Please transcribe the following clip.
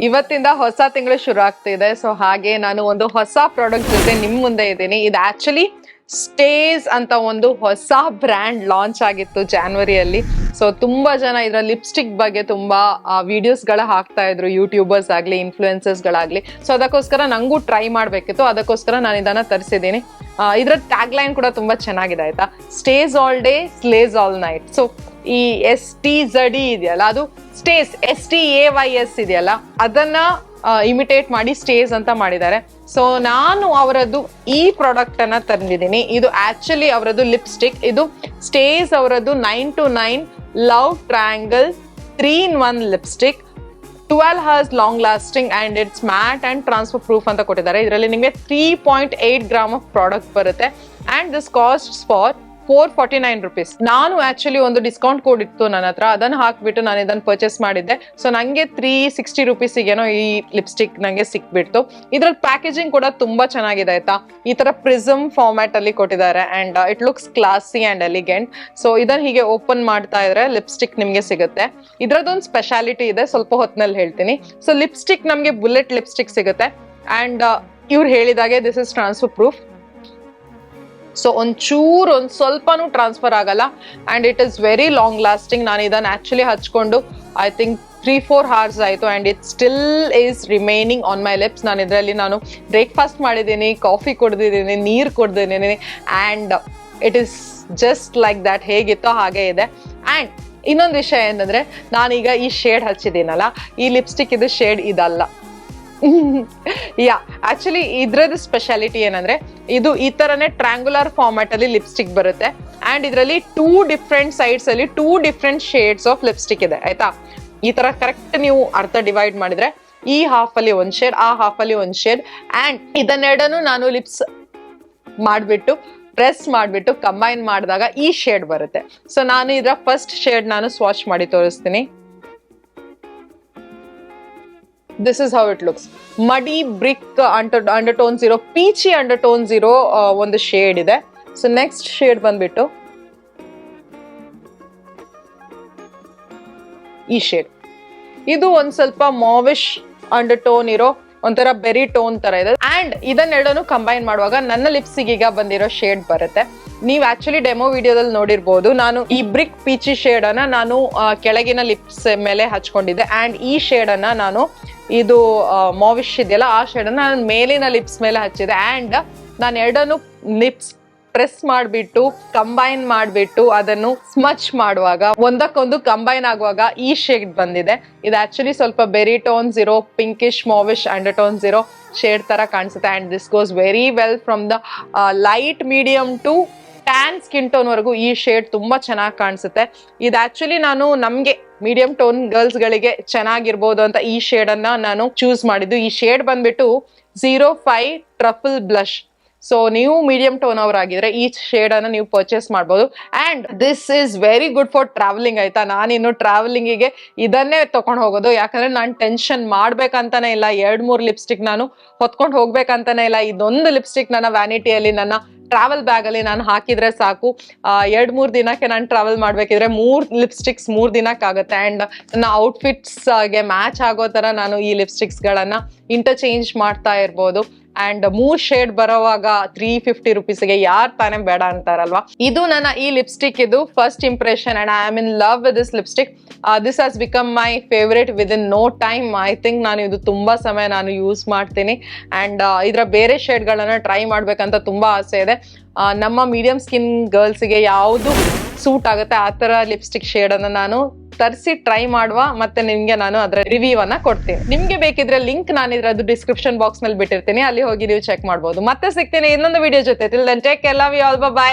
ಇವತ್ತಿಂದ ಹೊಸ ತಿಂಗಳು ಶುರು ಆಗ್ತಿದೆ. ಸೊ ಹಾಗೆ ನಾನು ಒಂದು ಹೊಸ ಪ್ರಾಡಕ್ಟ್ ಜೊತೆ ನಿಮ್ ಮುಂದೆ ಇದ್ದೀನಿ. ಇದು ಆಕ್ಚುಲಿ ಸ್ಟೇಸ್ ಅಂತ ಒಂದು ಹೊಸ ಬ್ರ್ಯಾಂಡ್ ಲಾಂಚ್ ಆಗಿತ್ತು ಜಾನ್ವರಿಯಲ್ಲಿ. ಸೊ ತುಂಬಾ ಜನ ಇದರ ಲಿಪ್ಸ್ಟಿಕ್ ಬಗ್ಗೆ ತುಂಬಾ ವಿಡಿಯೋಸ್ಗಳ ಹಾಕ್ತಾ ಇದ್ರು, ಯೂಟ್ಯೂಬರ್ಸ್ ಆಗ್ಲಿ ಇನ್ಫ್ಲೂಯೆನ್ಸರ್ಸ್ ಗಳಾಗ್ಲಿ. ಸೊ ಅದಕ್ಕೋಸ್ಕರ ನಂಗೂ ಟ್ರೈ ಮಾಡ್ಬೇಕಿತ್ತು, ಅದಕ್ಕೋಸ್ಕರ ನಾನು ಇದನ್ನ ತರಿಸಿದ್ದೀನಿ. ಇದರ ಟ್ಯಾಗ್ ಲೈನ್ ಕೂಡ ತುಂಬಾ ಚೆನ್ನಾಗಿದೆ ಆಯ್ತಾ, stays all day slays all night. So ಈ STZE ಇದೆಯಲ್ಲ, ಅದು ಸ್ಟೇಸ್ STAYS ಇದೆಯಲ್ಲ, ಅದನ್ನ ಇಮಿಟೇಟ್ ಮಾಡಿ ಸ್ಟೇಸ್ ಅಂತ ಮಾಡಿದ್ದಾರೆ. ಸೊ ನಾನು ಅವರದ್ದು ಈ ಪ್ರಾಡಕ್ಟ್ ಅನ್ನ ತಂದಿದ್ದೀನಿ. ಇದು ಆಕ್ಚುಲಿ ಅವರದ್ದು ಲಿಪ್ಸ್ಟಿಕ್. ಇದು ಸ್ಟೇಸ್ ಅವರದ್ದು 9 to 9 love triangle 3-in-1 lipstick. 12 hours long lasting and it's mat and transfer proof ಅಂತ ಕೊಟ್ಟಿದ್ದಾರೆ. ಇದರಲ್ಲಿ ನಿಮಗೆ 3.8 grams ಆಫ್ ಪ್ರಾಡಕ್ಟ್ ಬರುತ್ತೆ and this cost for 449 rupees. ನಾನು ಆಕ್ಚುಲಿ ಒಂದು ಡಿಸ್ಕೌಂಟ್ ಕೋಡ್ ಇತ್ತು ನನ್ನ ಹತ್ರ, ಅದನ್ನು ಹಾಕ್ಬಿಟ್ಟು ನಾನು ಇದನ್ನ ಪರ್ಚೇಸ್ ಮಾಡಿದ್ದೆ. ಸೊ ನಂಗೆ 360 rupees ಏನೋ ಈ ಲಿಪ್ಸ್ಟಿಕ್ ನಂಗೆ ಸಿಕ್ಬಿಡ್ತು. ಇದ್ರಲ್ಲಿ ಪ್ಯಾಕೇಜಿಂಗ್ ಕೂಡ ತುಂಬಾ ಚೆನ್ನಾಗಿದೆ ಆಯ್ತಾ. ಈ ತರ ಪ್ರಿಸಮ್ ಫಾರ್ಮ್ಯಾಟ್ ಅಲ್ಲಿ ಕೊಟ್ಟಿದ್ದಾರೆ and it looks classy and elegant. So ಇದನ್ನ ಹೀಗೆ ಓಪನ್ ಮಾಡ್ತಾ ಇದ್ರೆ ಲಿಪ್ಸ್ಟಿಕ್ ನಿಮ್ಗೆ ಸಿಗುತ್ತೆ. ಇದ್ರದ್ದೊಂದು ಸ್ಪೆಷಾಲಿಟಿ ಇದೆ, ಸ್ವಲ್ಪ ಹೊತ್ತಿನಲ್ಲಿ ಹೇಳ್ತೀನಿ. ಸೊ ಲಿಪ್ಸ್ಟಿಕ್ ನಮ್ಗೆ ಬುಲೆಟ್ ಲಿಪ್ಸ್ಟಿಕ್ ಸಿಗುತ್ತೆ ಅಂಡ್ ಇವ್ರು ಹೇಳಿದಾಗೆ this is transfer proof. So ಒಂದ್ ಸ್ವಲ್ಪನೂ ಟ್ರಾನ್ಸ್ಫರ್ ಆಗಲ್ಲ and it is very long lasting. ನಾನು ಇದನ್ನ ಆಕ್ಚುಲಿ ಹಚ್ಕೊಂಡು ಐ ಥಿಂಕ್ 3-4 hours ಆಯ್ತು and it still is remaining on my lips. ನಾನು ಇದರಲ್ಲಿ ಬ್ರೇಕ್ಫಾಸ್ಟ್ ಮಾಡಿದ್ದೀನಿ, ಕಾಫಿ ಕುಡ್ದಿದ್ದೀನಿ, ನೀರು ಕುಡ್ದಿದ್ದೀನಿ and it is just like that. ಹೇಗಿತ್ತೋ ಹಾಗೆ ಇದೆ. ಅಂಡ್ ಇನ್ನೊಂದು ವಿಷಯ ಏನಂದ್ರೆ, ನಾನೀಗ ಈ ಶೇಡ್ ಹಚ್ಚಿದ್ದೀನಲ್ಲ, ಈ ಲಿಪ್ಸ್ಟಿಕ್ ಇದು ಶೇಡ್ ಇದಲ್ಲ. ಆಕ್ಚುಲಿ ಇದ್ರದ್ದು ಸ್ಪೆಷಾಲಿಟಿ ಏನಂದ್ರೆ, ಇದು ಈ ತರನೇ ಟ್ರ್ಯಾಂಗುಲರ್ ಫಾರ್ಮ್ಯಾಟ್ ಅಲ್ಲಿ ಲಿಪ್ಸ್ಟಿಕ್ ಬರುತ್ತೆ ಅಂಡ್ ಇದರಲ್ಲಿ 2 different ಸೈಡ್ಸ್ ಅಲ್ಲಿ 2 different ಶೇಡ್ಸ್ ಆಫ್ ಲಿಪ್ಸ್ಟಿಕ್ ಇದೆ ಆಯ್ತಾ. ಈ ತರ ಕರೆಕ್ಟ್ ನೀವು ಅರ್ಧ ಡಿವೈಡ್ ಮಾಡಿದ್ರೆ ಈ ಹಾಫ್ ಅಲ್ಲಿ ಒಂದ್ ಶೇಡ್, ಆ ಹಾಫ್ ಅಲ್ಲಿ ಒಂದ್ ಶೇಡ್ ಅಂಡ್ ಇದನ್ನೆರಡನ್ನು ನಾನು ಲಿಪ್ಸ್ ಮಾಡ್ಬಿಟ್ಟು ಪ್ರೆಸ್ ಮಾಡ್ಬಿಟ್ಟು ಕಂಬೈನ್ ಮಾಡಿದಾಗ ಈ ಶೇಡ್ ಬರುತ್ತೆ. ಸೊ ನಾನು ಇದರ ಫಸ್ಟ್ ಶೇಡ್ ನಾನು ಸ್ವಾಚ್ ಮಾಡಿ ತೋರಿಸ್ತೀನಿ. This is how it looks. Muddy brick undertone 0, peachy undertone 0 ಒಂದು ಶೇಡ್ ಇದೆ. ಸೊ ನೆಕ್ಸ್ಟ್ ಶೇಡ್ ಬಂದ್ಬಿಟ್ಟು ಈ ಶೇಡ್. ಇದು ಒಂದ್ ಸ್ವಲ್ಪ ಮಾವಿಶ್ ಅಂಡರ್ಟೋನ್ ಇರೋ ಒಂಥರ ಬೆರಿ ಟೋನ್ ತರ ಇದೆ ಅಂಡ್ ಇದನ್ನೆರಡನ್ನು ಕಂಬೈನ್ ಮಾಡುವಾಗ ನನ್ನ ಲಿಪ್ಸಿಗೆ ಈಗ ಬಂದಿರೋ ಶೇಡ್ ಬರುತ್ತೆ. ನೀವು ಆಕ್ಚುಲಿ ಡೆಮೋ ವಿಡಿಯೋದಲ್ಲಿ ನೋಡಿರ್ಬೋದು, ನಾನು ಈ ಬ್ರಿಕ್ ಪೀಚಿ ಶೇಡ್ ಅನ್ನ ನಾನು ಕೆಳಗಿನ ಲಿಪ್ಸ್ ಮೇಲೆ ಹಚ್ಕೊಂಡಿದ್ದೆ ಅಂಡ್ ಈ ಶೇಡ್ ಅನ್ನ ನಾನು ಇದು ಮಾವಿಶ್ ಇದೆಯಲ್ಲ ಆ ಶೇಡ್ ಅನ್ನ ನಾನು ಮೇಲಿನ ಲಿಪ್ಸ್ ಮೇಲೆ ಹಚ್ಚಿದೆ ಅಂಡ್ ನಾನು ಎರಡನ್ನು ಲಿಪ್ಸ್ ಪ್ರೆಸ್ ಮಾಡಿಬಿಟ್ಟು ಕಂಬೈನ್ ಮಾಡಿಬಿಟ್ಟು ಅದನ್ನು ಸ್ಮಚ್ ಮಾಡುವಾಗ ಒಂದಕ್ಕೊಂದು ಕಂಬೈನ್ ಆಗುವಾಗ ಈ ಶೇಡ್ ಬಂದಿದೆ. ಇದು ಆಕ್ಚುಲಿ ಸ್ವಲ್ಪ berry tone 0 pinkish mauvish undertone 0 shade ತರ ಕಾಣಿಸುತ್ತೆ and this goes very well from the light medium to tan skin tone ವರೆಗೂ ಈ ಶೇಡ್ ತುಂಬಾ ಚೆನ್ನಾಗಿ ಕಾಣಿಸುತ್ತೆ. ಇದು ಆಕ್ಚುಲಿ ನಾನು ನಮ್ಗೆ ಮೀಡಿಯಂ ಟೋನ್ ಗರ್ಲ್ಸ್ ಗಳಿಗೆ ಚೆನ್ನಾಗಿರ್ಬೋದು ಅಂತ ಈ ಶೇಡ್ ಅನ್ನ ನಾನು ಚೂಸ್ ಮಾಡಿದ್ದು. ಈ ಶೇಡ್ ಬಂದ್ಬಿಟ್ಟು 05 ಟ್ರಫಲ್ ಬ್ಲಶ್. ಸೊ ನೀವು ಮೀಡಿಯಂ ಟೋನ್ ಅವರಾಗಿದ್ರೆ ಈ ಶೇಡ್ ಅನ್ನ ನೀವು ಪರ್ಚೇಸ್ ಮಾಡ್ಬೋದು and this is very good for travelling ಆಯ್ತಾ. ನಾನಿನ್ನು ಟ್ರಾವೆಲಿಂಗಿಗೆ ಇದನ್ನೇ ತಗೊಂಡು ಹೋಗೋದು, ಯಾಕಂದ್ರೆ ನಾನು ಟೆನ್ಷನ್ ಮಾಡ್ಬೇಕಂತಾನೆ ಇಲ್ಲ. 2-3 ಲಿಪ್ಸ್ಟಿಕ್ ನಾನು ಹೊತ್ಕೊಂಡು ಹೋಗ್ಬೇಕಂತಾನೆ ಇಲ್ಲ. ಇದೊಂದು ಲಿಪ್ಸ್ಟಿಕ್ ನನ್ನ ವ್ಯಾನಿಟಿಯಲ್ಲಿ ನನ್ನ ಟ್ರಾವೆಲ್ ಬ್ಯಾಗ್ ಅಲ್ಲಿ ನಾನು ಹಾಕಿದ್ರೆ ಸಾಕು. 2-3 ದಿನಕ್ಕೆ ನಾನು ಟ್ರಾವೆಲ್ ಮಾಡ್ಬೇಕಿದ್ರೆ 3 ಲಿಪ್ಸ್ಟಿಕ್ಸ್ 3 ದಿನಕ್ಕಾಗುತ್ತೆ ಅಂಡ್ ನನ್ನ ಔಟ್ಫಿಟ್ಸ್ ಗೆ ಮ್ಯಾಚ್ ಆಗೋ ತರ ನಾನು ಈ ಲಿಪ್ಸ್ಟಿಕ್ಸ್ ಗಳನ್ನ ಇಂಟರ್ಚೇಂಜ್ ಮಾಡ್ತಾ ಇರ್ಬೋದು. ಅಂಡ್ 3 ಶೇಡ್ ಬರೋವಾಗ 350 rupeesಗೆ ಯಾರು ತಾನೇ ಬೇಡ ಅಂತಾರಲ್ವಾ. ಇದು ನನ್ನ ಈ ಲಿಪ್ಸ್ಟಿಕ್ ಇದು first impression and I am in love with this lipstick. This has become my favourite within no time. I think ನಾನು ಇದು ತುಂಬಾ ಸಮಯ ನಾನು ಯೂಸ್ ಮಾಡ್ತೀನಿ ಅಂಡ್ ಇದರ ಬೇರೆ ಶೇಡ್ಗಳನ್ನ ಟ್ರೈ ಮಾಡ್ಬೇಕಂತ ತುಂಬಾ ಆಸೆ ಇದೆ. ನಮ್ಮ ಮೀಡಿಯಂ ಸ್ಕಿನ್ ಗರ್ಲ್ಸ್ಗೆ ಯಾವುದು ಸೂಟ್ ಆಗುತ್ತೆ ಆ ತರ ಲಿಪ್ಸ್ಟಿಕ್ ಶೇಡ್ ಅನ್ನ ನಾನು ತರಿಸಿ ಟ್ರೈ ಮಾಡುವ ಮತ್ತೆ ನಿಮ್ಗೆ ನಾನು ಅದರ ರಿವ್ಯೂ ಅನ್ನ ಕೊಡ್ತೀನಿ. ನಿಮ್ಗೆ ಬೇಕಿದ್ರೆ ಲಿಂಕ್ ನಾನು ಇದ್ರದ್ದು ಡಿಸ್ಕ್ರಿಪ್ಷನ್ ಬಾಕ್ಸ್ ನಲ್ಲಿ ಬಿಟ್ಟಿರ್ತೀನಿ, ಅಲ್ಲಿ ಹೋಗಿ ನೀವು ಚೆಕ್ ಮಾಡ್ಬೋದು. ಮತ್ತೆ ಸಿಗ್ತೀನಿ ಇನ್ನೊಂದು ವಿಡಿಯೋ ಜೊತೆ. Till then take care, love you all, by.